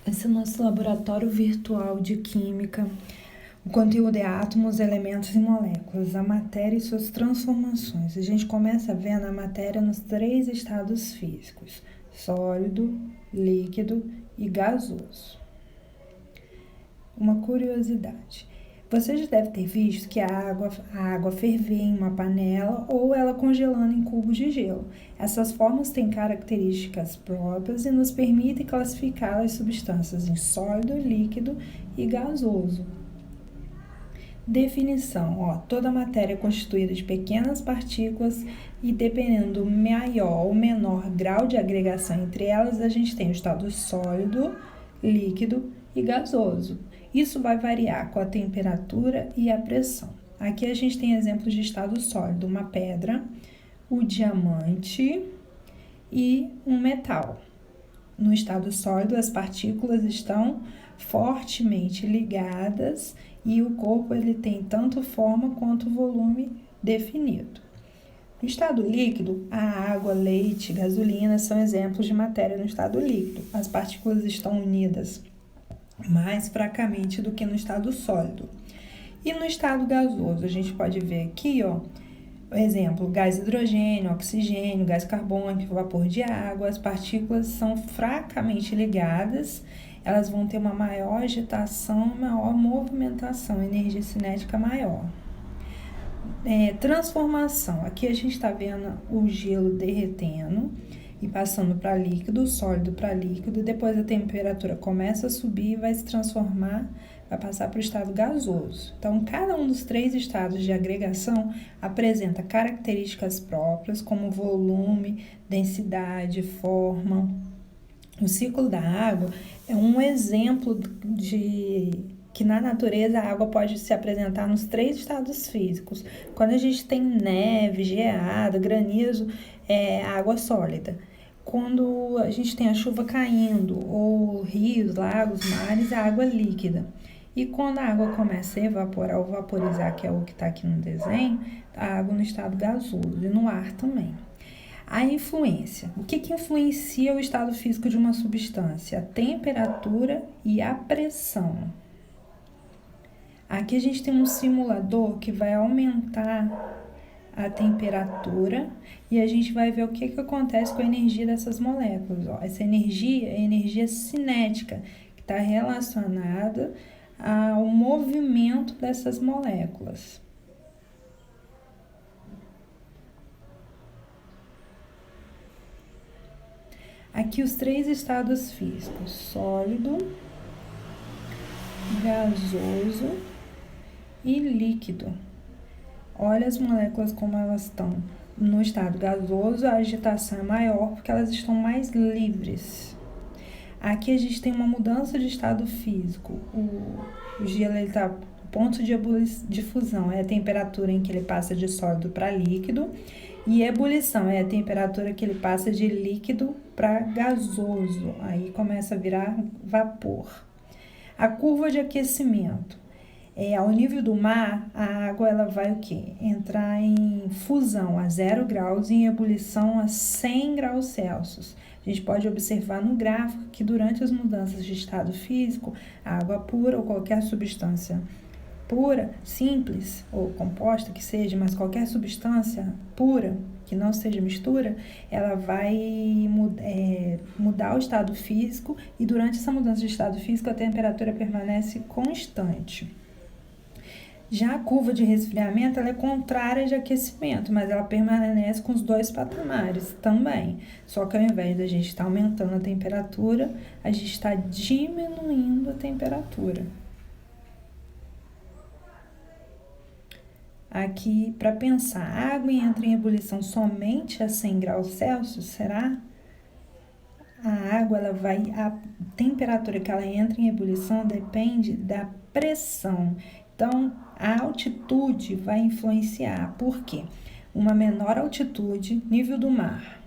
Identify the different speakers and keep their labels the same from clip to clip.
Speaker 1: Esse é o nosso laboratório virtual de química. O conteúdo é átomos, elementos e moléculas, a matéria e suas transformações. A gente começa vendo a matéria nos 3 estados físicos: sólido, líquido e gasoso. Uma curiosidade: você já deve ter visto que a água ferver em uma panela ou ela congelando em cubos de gelo. Essas formas têm características próprias e nos permitem classificar as substâncias em sólido, líquido e gasoso. Definição: toda matéria é constituída de pequenas partículas e, dependendo do maior ou menor grau de agregação entre elas, a gente tem o estado sólido, líquido e gasoso. Isso vai variar com a temperatura e a pressão. Aqui a gente tem exemplos de estado sólido: uma pedra, o diamante e um metal. No estado sólido, as partículas estão fortemente ligadas e o corpo ele tem tanto forma quanto volume definido. No estado líquido, a água, leite, gasolina são exemplos de matéria no estado líquido. As partículas estão unidas mais fracamente do que no estado sólido. E no estado gasoso, a gente pode ver aqui, exemplo, gás hidrogênio, oxigênio, gás carbônico, vapor de água. As partículas são fracamente ligadas, elas vão ter uma maior agitação, maior movimentação, energia cinética maior. Transformação: aqui a gente está vendo o gelo derretendo e passando para líquido, sólido para líquido, depois a temperatura começa a subir e vai se transformar, vai passar para o estado gasoso. Então, cada um dos 3 estados de agregação apresenta características próprias, como volume, densidade, forma. O ciclo da água é um exemplo de que na natureza a água pode se apresentar nos 3 estados físicos. Quando a gente tem neve, geada, granizo, é água sólida. Quando a gente tem a chuva caindo, ou rios, lagos, mares, é água líquida. E quando a água começa a evaporar ou vaporizar, que é o que está aqui no desenho, a água no estado gasoso e no ar também. A influência: o que influencia o estado físico de uma substância? A temperatura e a pressão. Aqui a gente tem um simulador que vai aumentar a temperatura e a gente vai ver o que acontece com a energia dessas moléculas. Essa energia é energia cinética, que está relacionada ao movimento dessas moléculas. Aqui os 3 estados físicos: sólido, gasoso e líquido. Olha as moléculas como elas estão. No estado gasoso, a agitação é maior porque elas estão mais livres. Aqui a gente tem uma mudança de estado físico. O gelo está no ponto de fusão, é a temperatura em que ele passa de sólido para líquido. E ebulição é a temperatura que ele passa de líquido para gasoso. Aí começa a virar vapor. A curva de aquecimento: ao nível do mar, a água ela vai o quê? Entrar em fusão a 0 graus e em ebulição a 100 graus Celsius. A gente pode observar no gráfico que durante as mudanças de estado físico, a água pura ou qualquer substância pura, simples ou composta que seja, mas qualquer substância pura que não seja mistura, ela vai mudar o estado físico e durante essa mudança de estado físico a temperatura permanece constante. Já a curva de resfriamento ela é contrária de aquecimento, mas ela permanece com os 2 patamares também. Só que ao invés da gente estar aumentando a temperatura, a gente está diminuindo a temperatura. Aqui, para pensar, a água entra em ebulição somente a 100 graus Celsius, será? A água, a temperatura que ela entra em ebulição depende da pressão. Então, a altitude vai influenciar. Por quê? Uma menor altitude, nível do mar,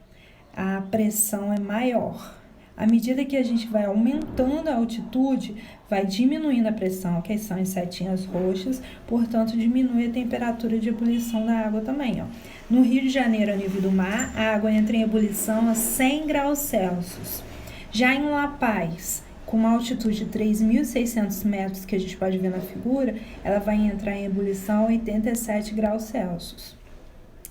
Speaker 1: a pressão é maior. À medida que a gente vai aumentando a altitude, vai diminuindo a pressão, que são as setinhas roxas, portanto, diminui a temperatura de ebulição da água também. No Rio de Janeiro, a nível do mar, a água entra em ebulição a 100 graus Celsius. Já em La Paz, com uma altitude de 3.600 metros, que a gente pode ver na figura, ela vai entrar em ebulição a 87 graus Celsius.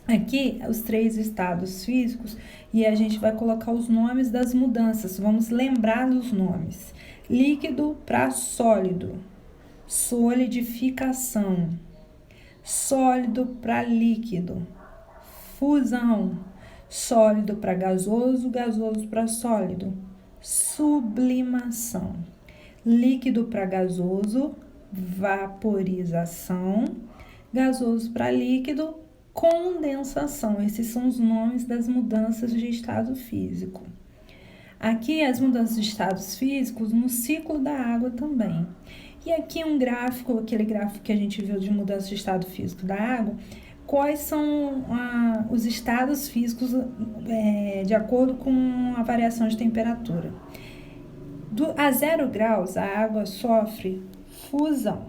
Speaker 1: Aqui, os 3 estados físicos, e a gente vai colocar os nomes das mudanças. Vamos lembrar dos nomes. Líquido para sólido, solidificação. Sólido para líquido, fusão. Sólido para gasoso, gasoso para sólido, sublimação. Líquido para gasoso, vaporização. Gasoso para líquido, condensação. Esses são os nomes das mudanças de estado físico. Aqui as mudanças de estados físicos no ciclo da água também. E aqui um gráfico, aquele gráfico que a gente viu de mudança de estado físico da água, quais são os estados físicos de acordo com a variação de temperatura. A 0 graus, a água sofre fusão.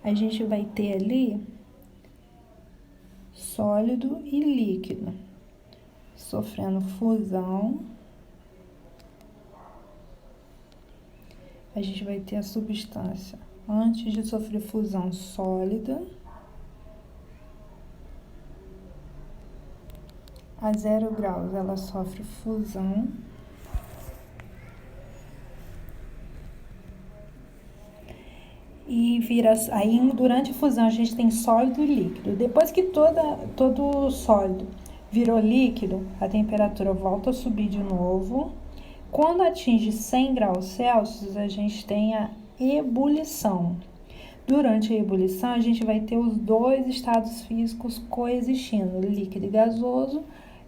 Speaker 1: A gente vai ter ali sólido e líquido sofrendo fusão. A gente vai ter a substância antes de sofrer fusão sólida. A 0 graus ela sofre fusão. E vira, aí durante a fusão a gente tem sólido e líquido. Depois que todo sólido virou líquido, a temperatura volta a subir de novo. Quando atinge 100 graus Celsius, a gente tem a ebulição. Durante a ebulição, a gente vai ter os 2 estados físicos coexistindo, líquido e gasoso,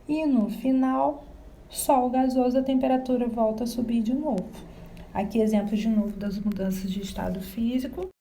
Speaker 1: e no final, só o gasoso, a temperatura volta a subir de novo. Aqui exemplos de novo das mudanças de estado físico.